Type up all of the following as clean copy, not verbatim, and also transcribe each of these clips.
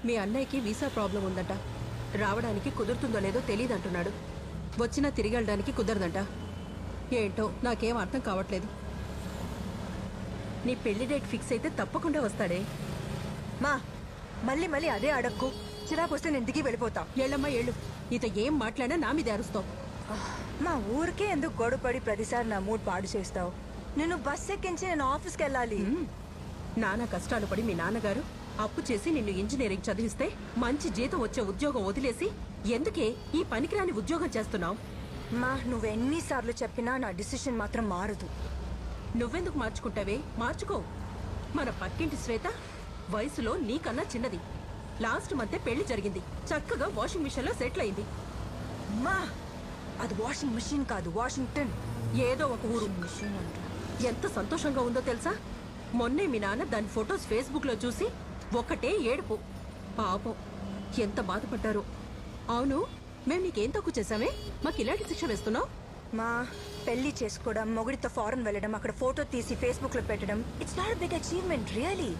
మీ అన్నయ్యకి visa problem ఉందంట. రావడానికి కుదురుతుందో లేదో తెలియదంటున్నాడు. వచ్చినా తిరిగి వెళ్ళడానికి కుదరదంట. ఏంటో నాకేం అర్థం కావట్లేదు. నీ పెళ్లి డేట్ ఫిక్స్ అయితే తప్పకుండా వస్తాడే. మా మళ్ళీ మళ్ళీ అదే అడక్కు. చిరాకు వస్తే నేను దిగి వెళ్ళిపోతా. ఏళ్ళమ్మా ఏళ్ళు. నీతో ఏం మాట్లాడినా నా మీద అరుస్తావు. మా ఊరికే ఎందుకు గొడవపడి ప్రతిసారి నా మూడ్ పాడు చేస్తావు? నేను బస్ ఎక్కించి నేను ఆఫీస్కి వెళ్ళాలి. నానా కష్టాలు పడి మీ నాన్నగారు అప్పు చేసి నిన్ను ఇంజనీరింగ్ చదివిస్తే మంచి జీతం వచ్చే ఉద్యోగం వదిలేసి ఎందుకే ఈ పనికిరాని ఉద్యోగం చేస్తున్నావు? మా నువ్వెన్నిసార్లు చెప్పినా నా డిసిషన్ మాత్రం మారదు. నువ్వెందుకు మార్చుకుంటావే? మార్చుకో. మన పక్కింటి శ్వేత వయసులో నీకన్నా చిన్నది. లాస్ట్ మంతే పెళ్లి జరిగింది. చక్కగా వాషింగ్ మిషన్ లో సెటిల్ అయింది. మా అది వాషింగ్ మిషన్ కాదు, వాషింగ్టన్. ఏదో ఒక ఊరు. మిషన్ అంట. ఎంత సంతోషంగా ఉందో తెలుసా? మొన్నే మీ నాన్న దాని ఫొటోస్ ఫేస్బుక్ లో చూసి ఒక్కటే ఏడుపు. పాపం ఎంత బాధపడ్డారు. అవును, మేము నీకేం తక్కువ చేశామే? మాకు ఇలాంటి శిక్ష వేస్తున్నావు? మా పెళ్లి చేసుకోవడం, మొగుడితో ఫారెన్ వెళ్ళడం, అక్కడ ఫోటో తీసి ఫేస్బుక్ లో పెట్టడం, it's not big achievement really.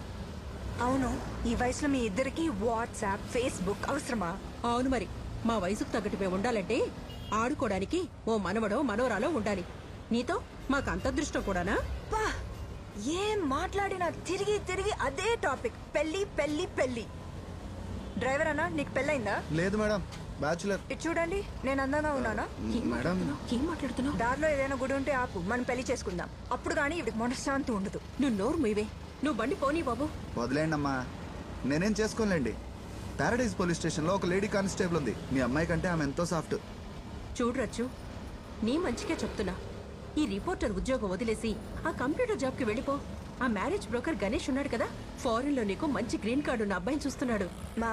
అవును, ఈ వయసులో మీ ఇద్దరికి వాట్సాప్, ఫేస్బుక్ అవసరమా? అవును మరి, మా వయసుకు తగ్గట్టు మేము ఉండాలంటే ఆడుకోవడానికి ఓ మనవడో మనవరాలో ఉండాలి. నీతో మాకు అంత అదృష్టం కూడానా? పా ఏం మాట్లాడినా తిరిగి తిరిగి అదే టాపిక్. పెళ్లి పెళ్లి పెళ్లి. డ్రైవర్ అన్నా, నీకు పెళ్ళైందా? లేదు మేడం, బ్యాచులర్. ఇటు చూడండి, నేను అందంగా ఉన్నానా? మేడం ఏం మాట్లాడుతున్నావు? దారిలో ఏదైనా గుడి ఉంటే ఆపు, మనం పెళ్లి చేసుకుందాం. అప్పుడు కానీ ఇవిడికి మనశ్శాంతి ఉండదు. నువ్వు నోరు మీవే. నువ్వు బండి పోనీ బాబు. వదిలేండి అమ్మా, నేనేం చేసుకోలేండి. పారడైజ్ పోలీస్ స్టేషన్లో ఒక లేడీ కానిస్టేబుల్ ఉంది. మీ అమ్మాయి కంటే ఆమె ఎంతో సాఫ్ట్. చూడరచ్చు, నీ మంచిగా చెప్తున్నా. ఈ రిపోర్టర్ ఉద్యోగం వదిలేసి ఆ కంప్యూటర్ జాబ్కి వెళ్ళిపో. ఆ మ్యారేజ్ బ్రోకర్ గణేష్ ఉన్నాడు కదా, ఫారెన్ లో నీకు మంచి గ్రీన్ కార్డు ఉన్న అబ్బాయిని చూస్తున్నాడు. మా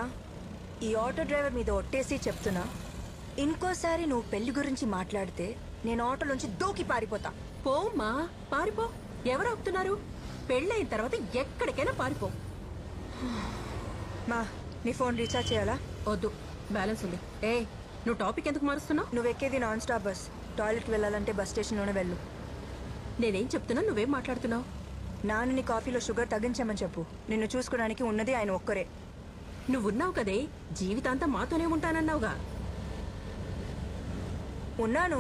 ఈ ఆటో డ్రైవర్ మీద ఒట్టేసి చెప్తున్నా, ఇంకోసారి నువ్వు పెళ్లి గురించి మాట్లాడితే నేను ఆటోలోంచి దూకి పారిపోతా. పోమ్మా, పారిపో. ఎవరు ఆపుతున్నారు? పెళ్ళైన తర్వాత ఎక్కడికైనా పారిపో. మా నీ ఫోన్ రీఛార్జ్ చేయాలా? వద్దు, బ్యాలెన్స్ ఉంది. ఏ, నువ్వు టాపిక్ ఎందుకు మారుస్తున్నావు? నువ్వు ఎక్కేది నాన్ స్టాప్ బస్. టాయిలెట్కి వెళ్ళాలంటే బస్ స్టేషన్లోనే వెళ్ళు. నేనేం చెప్తున్నా, నువ్వేం మాట్లాడుతున్నావు? నాన్న నీ కాఫీలో షుగర్ తగ్గించమని చెప్పు. నిన్ను చూసుకోవడానికి ఉన్నది ఆయన ఒక్కరే. నువ్వున్నావు కదే, జీవితాంతం మాతోనే ఉంటానన్నావుగా. ఉన్నాను,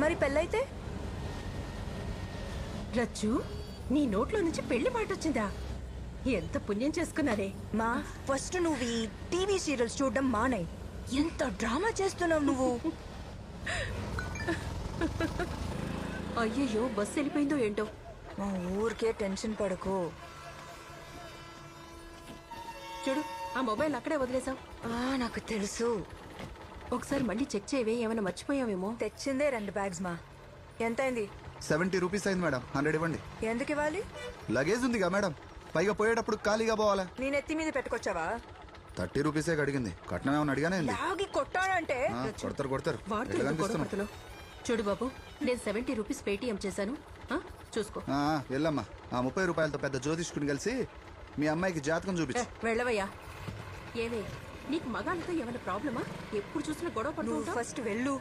మరి పెళ్ళైతే? రచ్చు, నీ నోట్లో నుంచి పెళ్లి మాట వచ్చిందా? ఎంత పుణ్యం చేసుకున్నారే. మా ఫస్ట్ నువ్వు ఈ టీవీ సీరియల్స్ చూడడం మానే. ఎంత డ్రామా చేస్తున్నావు నువ్వు. అయ్యయ్యో, బస్సు వెళ్ళిపోయిందో ఏంటో. మా ఊరికే టెన్షన్ పడకు. చూడు, ఆ మొబైల్ అక్కడే వదిలేసాం. నాకు తెలుసు. ఒకసారి మళ్ళీ చెక్ చేయవే, ఏమైనా మర్చిపోయావేమో. తెచ్చిందే 2 బ్యాగ్స్. మా ఎంతైంది? 70 రూపీస్ అయింది మేడం. 100 ఇవ్వండి. ఎందుకు ఇవ్వాలి? లగేజ్ ఉందిగా మేడం, పైగా పోయేటప్పుడు ఖాళీగా పోవాలా? నేను ఎత్తి మీద పెట్టుకొచ్చావా? 30 రూపీసే అడిగింది. కట్నం ఏమన్నా అడిగానే ఉంది. లాగి కొట్టానంటే కొడతారు. వాడితో ఎట్లా ఎందుకు కనిపిస్తున్నావు? గొడవపడుతున్నావు? చూడు బాబు, నేను 70 రూపీస్ పేటిఎం చేశాను. చూసుకో. వెళ్ళమ్మా. ఆ 30 రూపాయలతో పెద్ద జ్యోతిష్కుని కలిసి మీ అమ్మాయికి జాతకం చూపించు. వెళ్ళవయ్యా. ఏమే, నీకు మగాళ్ళతో ఏమైనా ప్రాబ్లమా? ఎప్పుడు చూసినా గొడవ పడుతూ నువ్వు ఉంటావ్? ఫస్ట్ వెళ్ళు.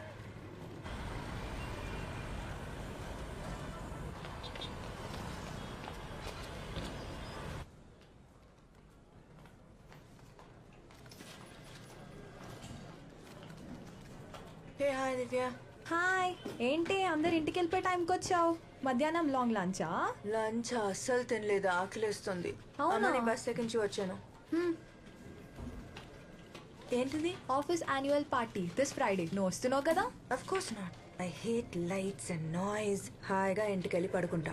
హాయ్ దివ్య. హాయ్, ఏంటి అందరు ఇంటికి వెళ్ళిపోయే టైంకి వచ్చావు? మధ్యాహ్నం లాంగ్ లంచా? లంచ్ అస్సలు తినలేదు, ఆకలిస్తుంది. అవునా? అమ్మని బస్ ఎక్కించి వచ్చాను. ఏంటిది? Office annual party this Friday. నువ్వు వస్తున్నావు కదా? Of course not. I hate lights and noise. హాయిగా ఇంటికి వెళ్ళి పడుకుంటా.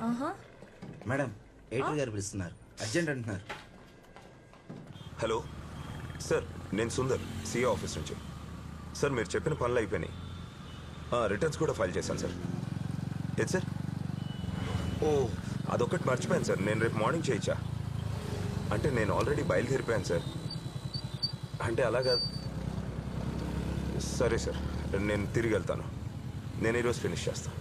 మేడం, ఎయిటర్ గారు పిలుస్తున్నారు, అర్జెంట్ అంటున్నారు. హలో సార్, నేను సుందర్, సిఏ ఆఫీస్ నుంచి. సార్, మీరు చెప్పిన పనులు అయిపోయినాయి. రిటర్న్స్ కూడా ఫైల్ చేశాను సార్. ఏది సార్? ఓ, అదొకటి మర్చిపోయాను సార్. నేను రేపు మార్నింగ్ చేయొచ్చా? అంటే నేను ఆల్రెడీ బయలుదేరిపోయాను సార్. అంటే అలాగా. సరే సార్, నేను తిరిగి వెళ్తాను. నేను ఈరోజు ఫినిష్ చేస్తాను.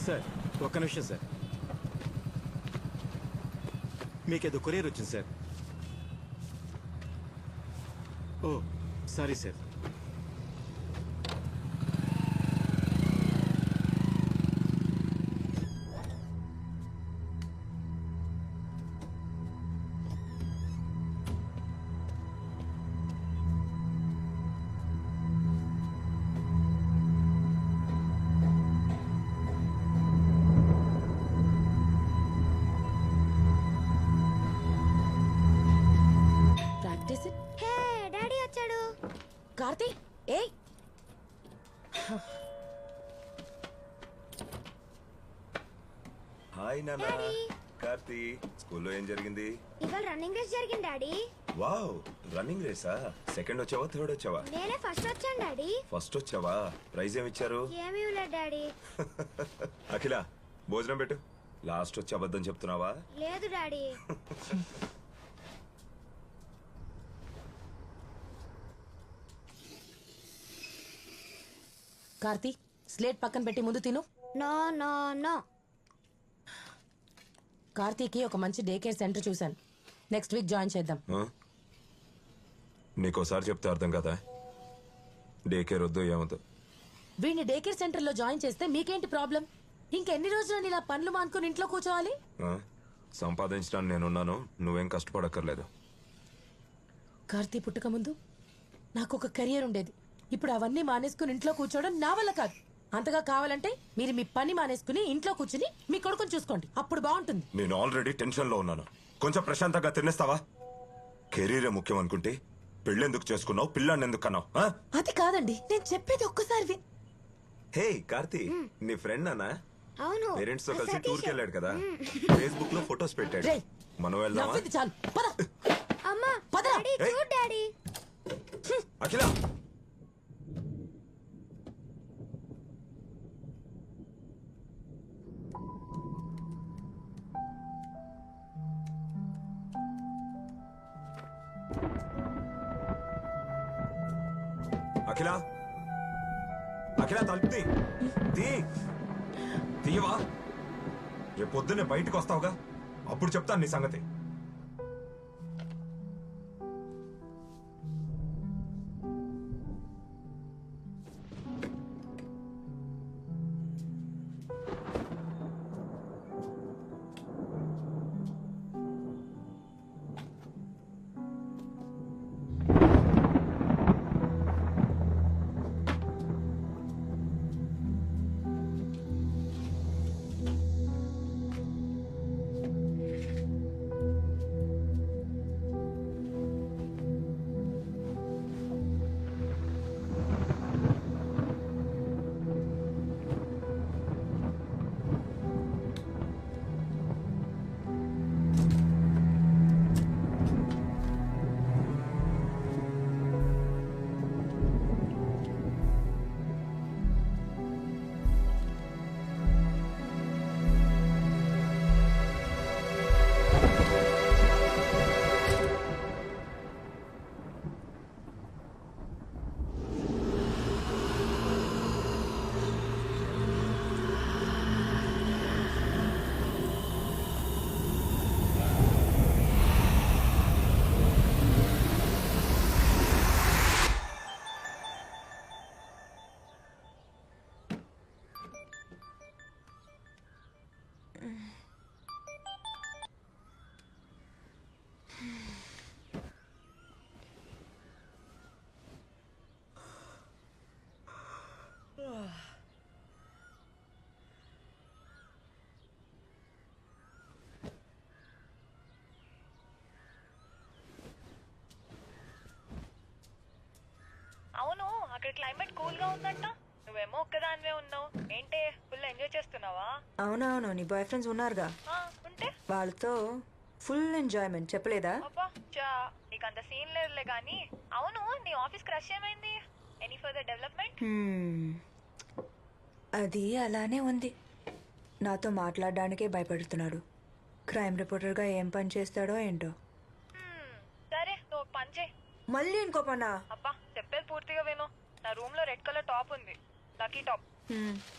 సార్ ఒక్క నిమిషం సార్. మీకేదో కొరియర్ వచ్చింది sir. Oh sorry sir. Practice it. Hey daddy వచ్చాడు. కార్తీ ఏయ్ హాయ్ నాన్న. కార్తీ, స్కూల్లో ఏం జరిగింది? ఇవాళ రన్నింగ్ రేస్ జరిగింది డాడీ. వావ్, రన్నింగ్ రేసా? సెకండ్ వచ్చావా, థర్డ్ వచ్చావా? నేనే ఫస్ట్ వచ్చాను డాడీ. ఫస్ట్ వచ్చావా? ప్రైజ్ ఏమి ఇచ్చారు? ఏమీ లేదు డాడీ. అఖిల, భోజనం పెట్టు. లాస్ట్ వచ్చి అబద్ధం చెప్తున్నావా? లేదు డాడీ. కార్తీ స్లేట్ పక్కన పెట్టి ముందు తిను. No no no. కార్తీకి ఒక మంచి డే కేర్ సెంటర్ చూశాను. నెక్స్ట్ వీక్ జాయిన్ చేద్దాం. నీకోసారి చెప్తే అర్థం కదా. డే కేర్ వద్దు, ఏమొద్దు. వీడిని డే కేర్ సెంటర్ లో జాయిన్ చేస్తే మీకేంటి ప్రాబ్లం? ఇంకెన్ని రోజులు ఇలా పనులు మానుకుని ఇంట్లో కూర్చోవాలి? సంపాదించడానికి నేనున్నాను, నువ్వేం కష్టపడక్కర్లేదు. కార్తీ పుట్టక ముందు నాకు ఒక కెరియర్ ఉండేది. ఇప్పుడు అవన్నీ మానేసుకుని ఇంట్లో కూర్చోవడం నా వల్ల కాదు. అంతగా కావాలంటే మీరు మీ పని మానేసుకుని ఇంట్లో కూర్చుని మీ కొడుకుని చూసుకోండి, అప్పుడు బాగుంటుంది. నేను ఆల్రెడీ టెన్షన్ లో ఉన్నాను. కొంచెం ప్రశాంతంగా తినేస్తావా? కెరీరే ముఖ్యం అనుకుంటే పెళ్ళెందుకు చేసుకున్నావు, పిల్లాన్ని ఎందుకు కన్నావు? అది కాదండి, నేను చెప్పేది ఒక్కసారి హే కార్తీ, నీ ఫ్రెండ్ అన్నా? అవును. పేరెంట్స్ తో కలిసి టూర్ కి వెళ్ళాడు కదా, ఫేస్బుక్ లో ఫొటోస్ పెట్టాడు. రేయ్, మనం వెళ్దామా? నవ్వింది చాలు, పద. అమ్మా పదరా. డాడీ ఏయ్. చూడు డాడీ. అఖిల, అఖిల, అఖిల తలుపు తీయవా? రేపు పొద్దున్నే బయటకు వస్తావుగా, అప్పుడు చెప్తాను నీ సంగతి. అవును, అక్కడ క్లైమేట్ కూల్ గా ఉందంట. నువ్వేమో ఒక్కదానివే ఉన్నావు. ఏంటే ఫుల్ ఎంజాయ్ చేస్తున్నావా? అవునవును, నీ బాయ్ ఫ్రెండ్స్ ఉన్నారుగా, ఉంటే వాళ్ళతో ఫుల్ ఎంజాయ్మెంట్. చెప్పలేదా? అబ్బా చా, నీకు అంత సీన్ లేదులే గానీ. అవును, నీ ఆఫీస్ క్రష్ ఏమైంది? Any further development? అది అలానే ఉంది. నాతో మాట్లాడడానికే భయపడుతున్నాడు. క్రైమ్ రిపోర్టర్గా ఏం పని చేస్తాడో ఏంటో. సరే, నువ్వు పని చేయి. మళ్ళీ ఇంకో పనా? అబ్బా చెప్పేది పూర్తిగా విను. నా రూమ్ లో రెడ్ కలర్ టాప్ ఉంది, లక్కీ టాప్.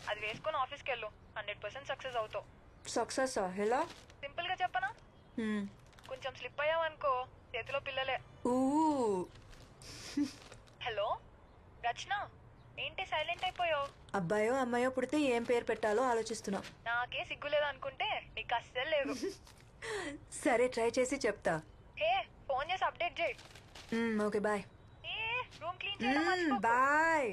అది వేసుకొని ఆఫీస్కి వెళ్ళు 100% సక్సెస్ అవుతావు. సక్సెస్ ఎలా? సింపుల్ గా చెప్పనా, కొంచెం స్లిప్ అయ్యావనుకో చేతిలో పిల్లలే. హలో రచన, ఏంటి సైలెంట్ అయిపోయావు? అబ్బాయో అమ్మాయో పుడితే ఏం పేరు పెట్టాలో ఆలోచిస్తున్నా. నాకే సిగ్గులేదు అనుకుంటే నీకు అస్సలు లేదు. సరే ట్రై చేసి చెప్తా. హే ఫోన్ చేసి అప్డేట్ చేయి. Okay bye. ఏ రూమ్ క్లీన్ చేయడం మర్చిపోకు. బాయ్.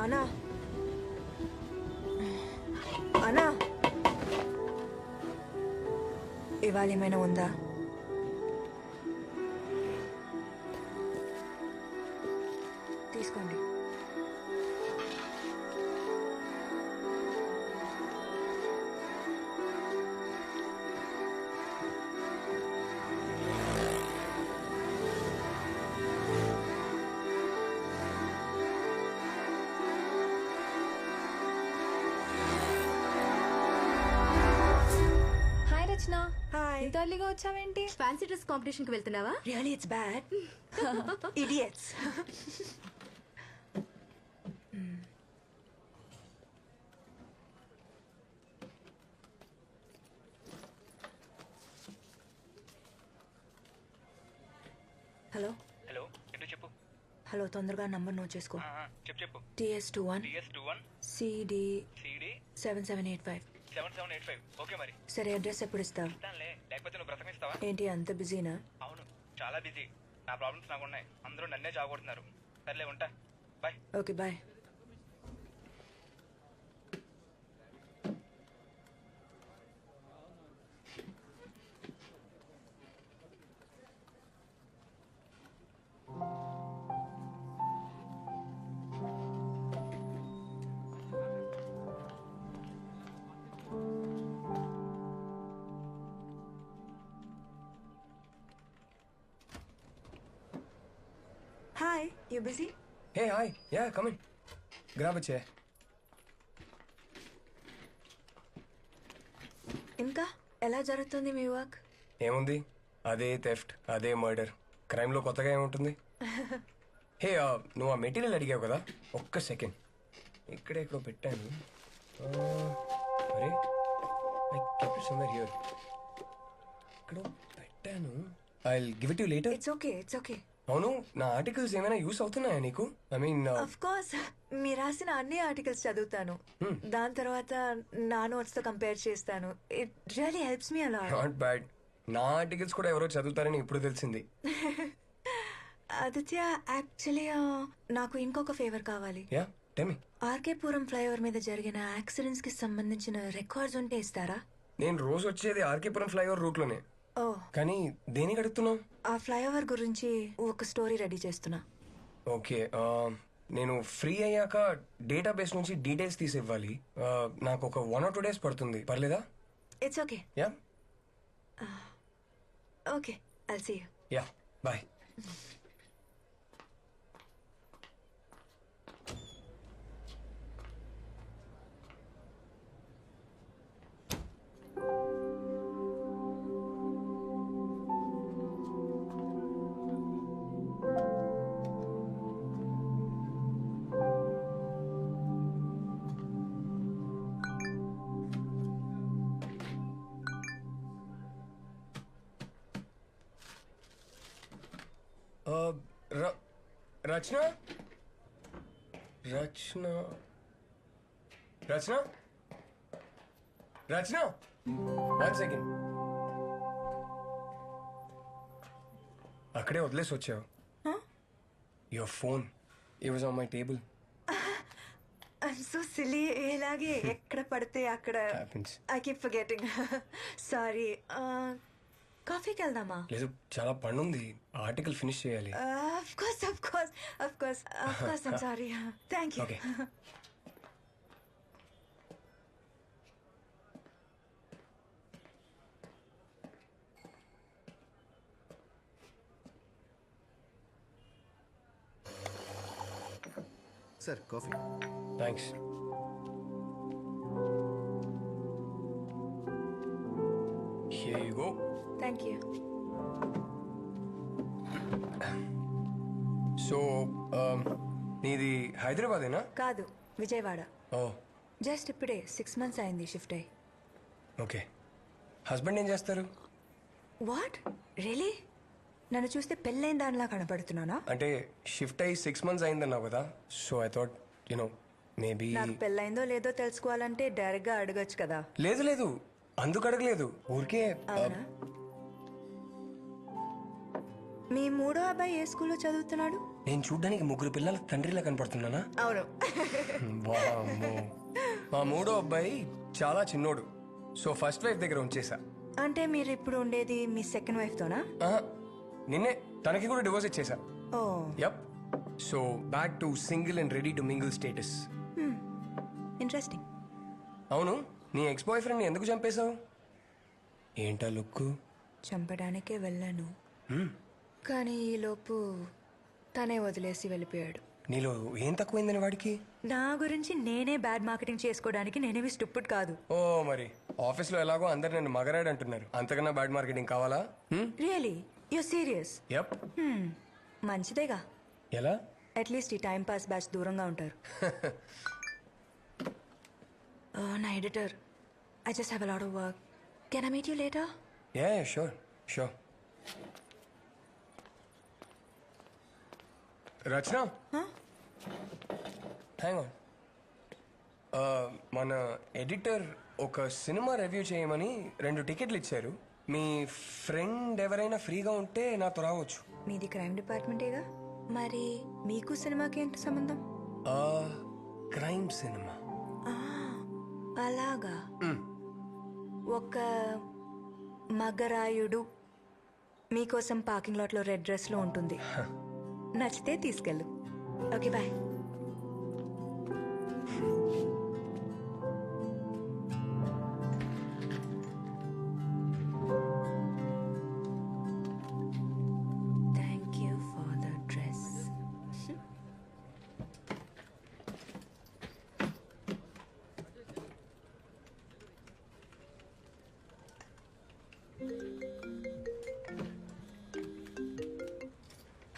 అనా అనా, ఇవాళ ఏమైనా ఉందా? తీసుకోండి. హాయ్ రచన. హాయ్. ఇంత ఎర్లీగా వచ్చావేంటి? ఫ్యాన్సీ డ్రెస్ కాంపిటీషన్ కి వెళ్తున్నావా? Really it's bad. Idiots. Hello hello ఏంటో చెప్పు. హలో, తొందరగా నంబర్ నోట్ చేసుకో. చెప్పు చెప్పు. TS21 TS21 CD CD 7785. 7785. Okay మరి సరే, అడ్రస్ ఎప్పుడు ఇస్తావు? ఇస్తానులే, లేకపోతే నువ్వు బ్రతకనిస్తావా? ఏంటి అంత బిజీనా? అవును, చాలా బిజీ. నా ప్రాబ్లమ్స్ నాకు ఉన్నాయి. అందరూ నన్నే చావగొడుతున్నారు. సర్లే ఉంటా, bye. Okay bye. Hi, you busy? Hey, hi. Yeah, come in. Grab a chair. ఇంకా ఎలా జరుగుతుంది మీ వర్క్? ఏముంది, అదే థెఫ్ట్, అదే మర్డర్. క్రైమ్లో కొత్తగా ఏముంటుంది? హే, నువ్వు ఆ మెటీరియల్ అడిగావు కదా, ఒక్క సెకండ్. ఇక్కడే ఎక్కడో పెట్టాను. అరే, I kept it somewhere here. ఇక్కడ పెట్టాను. I will give it you later. It's okay, it's okay. అవును, నా ఆర్టికల్స్ ఏమైనా యూస్ అవుతున్నాయా నీకు? ఐ మీన్, ఆఫ్ కోర్స్, మీరు రాసిన అన్ని ఆర్టికల్స్ చదువుతాను. దాని తర్వాత నా నోట్స్ తో కంపేర్ చేస్తాను. It really helps me a lot. Not bad. నా ఆర్టికల్స్ కూడా ఎవరో చదువుతారని ఇప్పుడు తెలిసింది. ఆదిత్య, యాక్చువల్లీ నాకు ఇంకొక ఫేవర్ కావాలి. Yeah, tell me. RK Puram flyover మీద జరిగిన యాక్సిడెంట్స్ కి సంబంధించిన రికార్డ్స్ ఉంటే ఇస్తారా? నేను రోజు వచ్చేది ఆర్కేపురం ఫ్లైఓవర్ రూట్ లోనే. ఓ, కానీ దేనికి అడుగుతున్నావు? ఆ ఫ్లైఓవర్ గురించి ఒక స్టోరీ రెడీ చేస్తున్నా. ఓకే, నేను ఫ్రీ అయ్యాక డేటాబేస్ నుంచి డీటెయిల్స్ తీసి ఇవ్వాలి. నాకు ఒక 1 or 2 days పడుతుంది, పర్లేదా? It's okay. Yeah okay, I'll see you. Yeah, bye. Rachana Rachana Rachana Rachana 1 second. అక్కడే వదిలేసి వచ్చావు. Your phone it was on my table. I'm so silly. ఇలాగే ఎక్కడ పడితే అక్కడ ఐ కీప్ ఫర్గెటింగ్. సారీ. కాఫీకి వెళ్దామా? లేదు, చాలా పని ఉంది. ఆర్టికల్ ఫినిష్ చేయాలి. Of course. I'm sorry. Thank you. Okay. Sir coffee. Thanks. Here you go. Thank you. So నీది హైదరాబాదేనా? కాదు, విజయవాడ. ఓ జస్ట్ ఇప్పుడే 6 months అయింది షిఫ్ట్ అయ్యి. ఓకే. హస్బెండ్ ఏం చేస్తారు? What really? నన్ను చూస్తే పెళ్ళైన దానిలా కనపడుతున్నానా? అంటే షిఫ్ట్ అయ్యి 6 months అయిందన్నావు కదా, సో ఐ థాట్ మేబీ. నాకు పెళ్ళైందో లేదో తెలుసుకోవాలంటే డైరెక్ట్ గా అడగచ్చు కదా. లేదు లేదు, అందుకు అడగలేదు, ఊరికే. అవునా? మీ మూడో అబ్బాయి ఏ స్కూల్లో చదువుతున్నాడు? నేను చూడ్డానికి 3 పిల్లల తండ్రిలా కనపడుతున్నానా? అవును. వామ్మో. మా మూడో అబ్బాయి చాలా చిన్నోడు, సో ఫస్ట్ వైఫ్ దగ్గర ఉంచేసా. అంటే మీరు ఇప్పుడు ఉండేది మీ సెకండ్ వైఫ్ తోనా? నిన్నే తనకి కూడా డివోర్స్ ఇచ్చేసా. Oh yup. So back to single and ready to mingle status. Interesting. అవును, నీ ఎక్స్ బాయ్ ఫ్రెండ్ని ఎందుకు చంపేశావు? ఏంటా లుక్కు? చంపడానికే వెళ్ళాను, కానీ ఈలోపు తనే వదిలేసి వెళ్ళిపోయాడు. నీలో ఏం తక్కువైందని వాడికి? నా గురించి నేనే బ్యాడ్ మార్కెటింగ్ చేసుకోవడానికి నేనేవి స్టూపిడ్ కాదు. ఓ మరి ఆఫీస్లో ఎలాగో అందరు నన్ను మగరాడు అంటున్నారు, అంతకన్నా బ్యాడ్ మార్కెటింగ్ కావాలా? Really you serious? యప్. మంచిదేగా, ఎలా? అట్లీస్ట్ ఈ టైం పాస్ బ్యాచ్ దూరంగా ఉంటారు. నా editor, I just have a lot of work. Can I meet you later? Yeah sure sure. Rachana, hang on. మన ఎడిటర్ ఒక సినిమా రివ్యూ చేయమని 2 టికెట్లు ఇచ్చారు. మీ ఫ్రెండ్ ఎవరైనా ఫ్రీగా ఉంటే నాతో రావచ్చు. మీది క్రైమ్ డిపార్ట్మెంటేగా, మరి మీకు సినిమాకి ఏంటి సంబంధం? Crime cinema. అలాగా. ఒక మగరాయుడు మీకోసం పార్కింగ్ లాట్లో రెడ్ డ్రెస్లో ఉంటుంది. నచ్చితే తీసుకెళ్ళు. Okay bye. Thank you for the dress.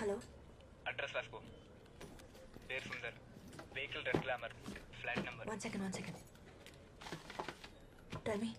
Hello, address రాసుకో. పేరు Sundar, vehicle red Glamour, flat number. One second. Tell మీ.